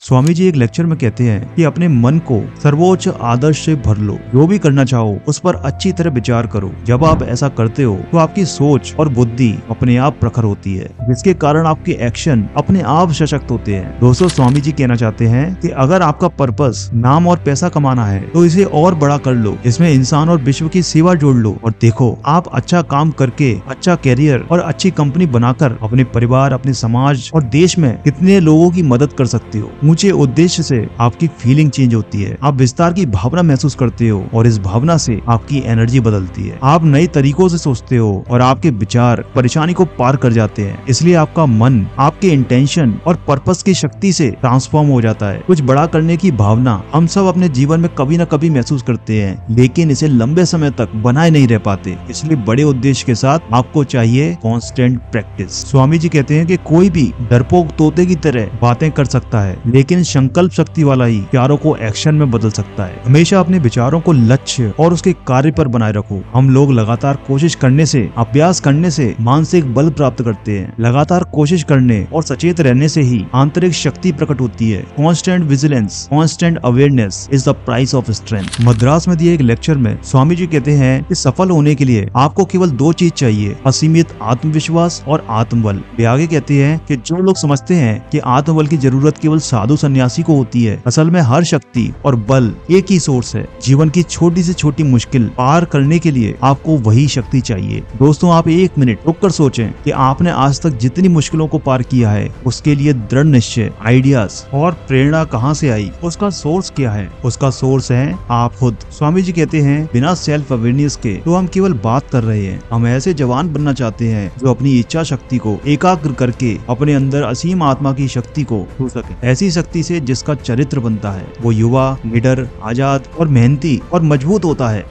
स्वामी जी एक लेक्चर में कहते हैं कि अपने मन को सर्वोच्च आदर्श से भर लो, जो भी करना चाहो उस पर अच्छी तरह विचार करो। जब आप ऐसा करते हो तो आपकी सोच और बुद्धि अपने आप प्रखर होती है, जिसके कारण आपके एक्शन अपने आप सशक्त होते हैं। दोस्तों, स्वामी जी कहना चाहते हैं कि अगर आपका पर्पस नाम और पैसा कमाना है तो इसे और बड़ा कर लो, इसमें इंसान और विश्व की सेवा जोड़ लो और देखो आप अच्छा काम करके अच्छा कैरियर और अच्छी कंपनी बनाकर अपने परिवार, अपने समाज और देश में कितने लोगों की मदद कर सकते हो। ऊंचे उद्देश्य से आपकी फीलिंग चेंज होती है, आप विस्तार की भावना महसूस करते हो और इस भावना से आपकी एनर्जी बदलती है। आप नए तरीकों से सोचते हो और आपके विचार परेशानी को पार कर जाते हैं। इसलिए आपका मन आपके इंटेंशन और पर्पस की शक्ति से ट्रांसफॉर्म हो जाता है। कुछ बड़ा करने की भावना हम सब अपने जीवन में कभी न कभी महसूस करते हैं, लेकिन इसे लंबे समय तक बनाए नहीं रह पाते। इसलिए बड़े उद्देश्य के साथ आपको चाहिए कांस्टेंट प्रैक्टिस। स्वामी जी कहते हैं कि कोई भी डरपोक तोते की तरह बातें कर सकता है, लेकिन संकल्प शक्ति वाला ही विचारों को एक्शन में बदल सकता है। हमेशा अपने विचारों को लक्ष्य और उसके कार्य पर बनाए रखो। हम लोग लगातार कोशिश करने से, अभ्यास करने से मानसिक बल प्राप्त करते हैं। लगातार कोशिश करने और सचेत रहने से ही आंतरिक शक्ति प्रकट होती है। Constant vigilance, constant awareness is the price of strength. Madras में दिए एक लेक्चर में स्वामी जी कहते हैं कि सफल होने के लिए आपको केवल दो चीज चाहिए, असीमित आत्मविश्वास और आत्मबल। वे आगे कहते हैं कि जो लोग समझते हैं कि आत्मबल की जरूरत केवल साधु सन्यासी को होती है, असल में हर शक्ति और बल एक ही सोर्स है। जीवन की छोटी से छोटी मुश्किल पार करने के लिए आपको वही शक्ति चाहिए। दोस्तों, आप एक मिनट रुककर सोचें कि आपने आज तक जितनी मुश्किलों को पार किया है उसके लिए दृढ़ निश्चय, आइडियाज और प्रेरणा कहाँ से आई? उसका सोर्स क्या है? उसका सोर्स है आप खुद। स्वामी जी कहते हैं बिना सेल्फ अवेयरनेस के तो हम केवल बात कर रहे हैं। हम ऐसे जवान बनना चाहते हैं जो अपनी इच्छा शक्ति को एकाग्र करके अपने अंदर असीम आत्मा की शक्ति को छू सके। ऐसी शक्ति से जिसका चरित्र बनता है वो युवा, निडर, आजाद और मेहनती और मजबूत होता है।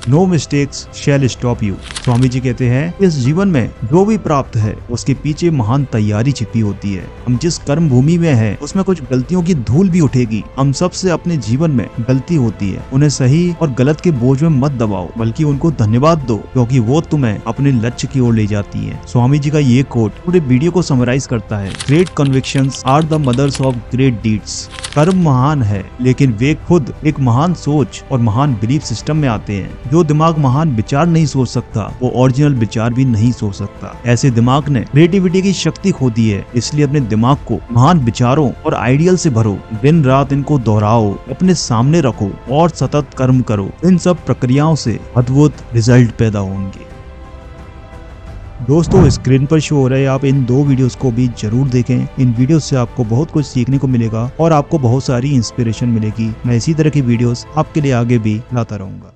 No mistakes shall stop you. Swami ji कहते हैं इस जीवन में जो भी प्राप्त है उसके पीछे महान तैयारी छिपी होती है। हम जिस कर्म भूमि में हैं उसमें कुछ गलतियों की धूल भी उठेगी। हम सबसे अपने जीवन में गलती होती है, उन्हें सही और गलत के बोझ में मत दबाओ, बल्कि उनको धन्यवाद दो, क्योंकि वो तुम्हें अपने लक्ष्य की ओर ले जाती है। स्वामी जी का ये कोट पूरे वीडियो को समराइज करता है। Great convictions are the mothers of great deeds. कर्म महान है, लेकिन वे खुद एक महान सोच और महान बिलीफ सिस्टम में आते हैं। जो दिमाग महान विचार नहीं सोच सकता वो ओरिजिनल विचार भी नहीं सोच सकता। ऐसे दिमाग ने क्रिएटिविटी की शक्ति खो दी है। इसलिए अपने दिमाग को महान विचारों और आइडियल से भरो, दिन रात इनको दोहराओ, अपने सामने रखो और सतत कर्म करो। इन सब प्रक्रियाओं से अद्भुत रिजल्ट पैदा होंगे। दोस्तों, स्क्रीन पर शो हो रहे आप इन दो वीडियोस को भी जरूर देखें। इन वीडियोस से आपको बहुत कुछ सीखने को मिलेगा और आपको बहुत सारी इंस्पिरेशन मिलेगी। मैं इसी तरह की वीडियोस आपके लिए आगे भी लाता रहूंगा।